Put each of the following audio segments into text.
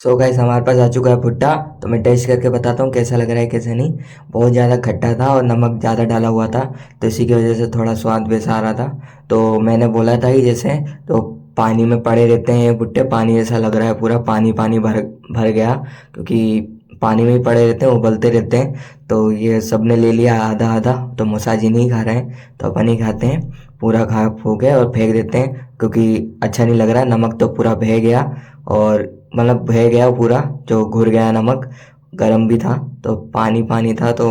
So guys हमारे पास आ चुका है भुट्टा। तो मैं टेस्ट करके बताता हूँ कैसा लग रहा है कैसे नहीं। बहुत ज़्यादा खट्टा था और नमक ज़्यादा डाला हुआ था, तो इसी की वजह से थोड़ा स्वाद वैसा आ रहा था। तो मैंने बोला था ही जैसे, तो पानी में पड़े रहते हैं ये भुट्टे, पानी जैसा लग रहा है, पूरा पानी पानी भर भर गया, क्योंकि पानी में ही पड़े रहते हैं, उबलते रहते हैं। तो ये सब ने ले लिया आधा आधा, तो मौसाजी नहीं खा रहे हैं तो अपन ही खाते हैं। पूरा खा फूक के और फेंक देते हैं, क्योंकि अच्छा नहीं लग रहा, नमक तो पूरा बह गया। और मतलब बह गया पूरा, जो घुल गया नमक। गर्म भी था तो पानी पानी था, तो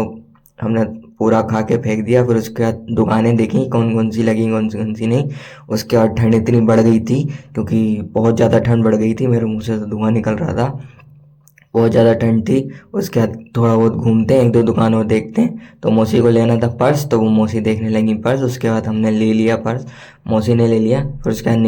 हमने पूरा खा के फेंक दिया। फिर उसके बाद दुकानें देखी कौन कौन सी लगी, कौन सी नहीं। उसके बाद ठंड इतनी बढ़ गई थी, क्योंकि बहुत ज़्यादा ठंड बढ़ गई थी, मेरे मुंह से तो धुआं निकल रहा था, बहुत ज़्यादा ठंड थी। उसके बाद थोड़ा बहुत घूमते हैं, एक दो दुकान और देखते हैं। तो मौसी को लेना था पर्स, तो वो मौसी देखने लगी पर्स। उसके बाद हमने ले लिया पर्स, मौसी ने ले लिया। फिर उसके बाद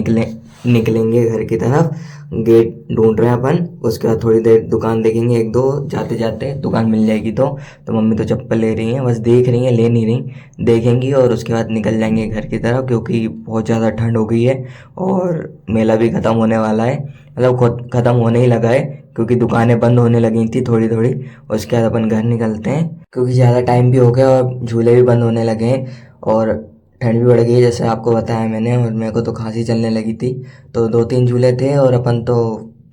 निकलेंगे घर की तरफ, गेट ढूंढ रहे हैं अपन। उसके बाद थोड़ी देर दुकान देखेंगे एक दो, जाते जाते दुकान मिल जाएगी तो मम्मी तो चप्पल ले रही हैं, बस देख रही हैं, ले नहीं रही, देखेंगी और उसके बाद निकल जाएंगे घर की तरफ, क्योंकि बहुत ज़्यादा ठंड हो गई है और मेला भी ख़त्म होने वाला है, मतलब खुद ख़त्म होने ही लगा है, क्योंकि दुकानें बंद होने लगी थी थोड़ी थोड़ी। उसके बाद अपन घर निकलते हैं, क्योंकि ज़्यादा टाइम भी हो गया और झूले भी बंद होने लगे हैं और ठंड भी बढ़ गई है, जैसे आपको बताया मैंने। और मेरे को तो खांसी चलने लगी थी। तो दो तीन झूले थे और अपन तो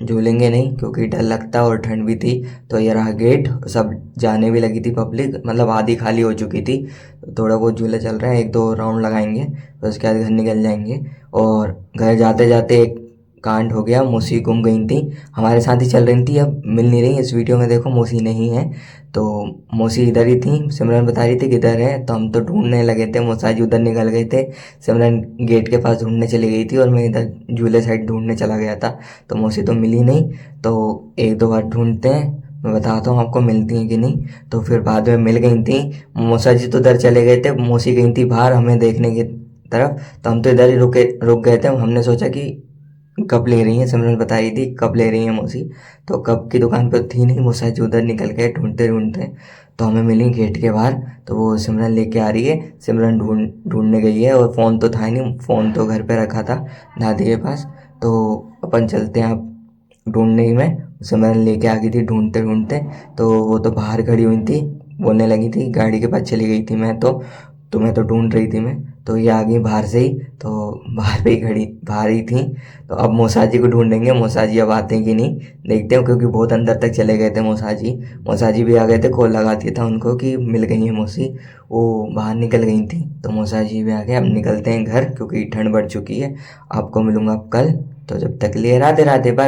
झूलेंगे नहीं, क्योंकि डर लगता और ठंड भी थी। तो ये रहा गेट, सब जाने भी लगी थी पब्लिक, मतलब आधी खाली हो चुकी थी। थोड़ा बहुत झूले चल रहे हैं, एक दो राउंड लगाएंगे, तो उसके बाद घर निकल जाएंगे। और घर जाते जाते एक कांड हो गया, मौसी गुम गई थी, हमारे साथ ही चल रही थी, अब मिल नहीं रही। इस वीडियो में देखो मौसी नहीं है, तो मौसी इधर ही थी। सिमरन बता रही थी किधर है, तो हम तो ढूंढने लगे थे, मौसा जी उधर निकल गए थे। सिमरन गेट के पास ढूंढने चली गई थी और मैं इधर झूले साइड ढूंढने चला गया था। तो मौसी तो मिली नहीं, तो एक दो बार ढूंढते हैं, मैं बताता हूँ आपको मिलती हैं कि नहीं। तो फिर बाद में मिल गई थी। मौसा जी तो उधर चले गए थे, मौसी गई थी बाहर हमें देखने की तरफ, तो हम तो इधर ही रुक गए थे। हमने सोचा कि कब ले रही हैं, सिमरन बता रही थी कब ले रही हैं मौसी, तो कब की दुकान पर थी नहीं, मौसा जी उधर निकल गए ढूंढते ढूंढते। तो हमें मिली गेट के बाहर, तो वो सिमरन लेके आ रही है। सिमरन ढूंढने गई है और फ़ोन तो था ही नहीं, फ़ोन तो घर पे रखा था दादी के पास। तो अपन चलते हैं अब ढूंढने ही में। सिमरन लेके आ गई थी ढूंढते ढूंढते, तो वो तो बाहर खड़ी हुई थी, बोलने लगी थी, गाड़ी के पास चली गई थी मैं तो, तुम्हें तो ढूंढ रही थी मैं। तो ये आ गई बाहर से ही, तो बाहर पे ही खड़ी, बाहर ही थी। तो अब मौसाजी को ढूंढेंगे, मौसाजी अब आते हैं कि नहीं, देखते हैं, क्योंकि बहुत अंदर तक चले गए थे मौसाजी। मौसाजी भी आ गए थे, कॉल लगा दिया था उनको कि मिल गई है मौसी, वो बाहर निकल गई थी। तो मौसाजी भी आ गए, अब निकलते हैं घर, क्योंकि ठंड बढ़ चुकी है। आपको मिलूंगा अब कल, तो जब तक लिए राधे राधे, बाय बाय।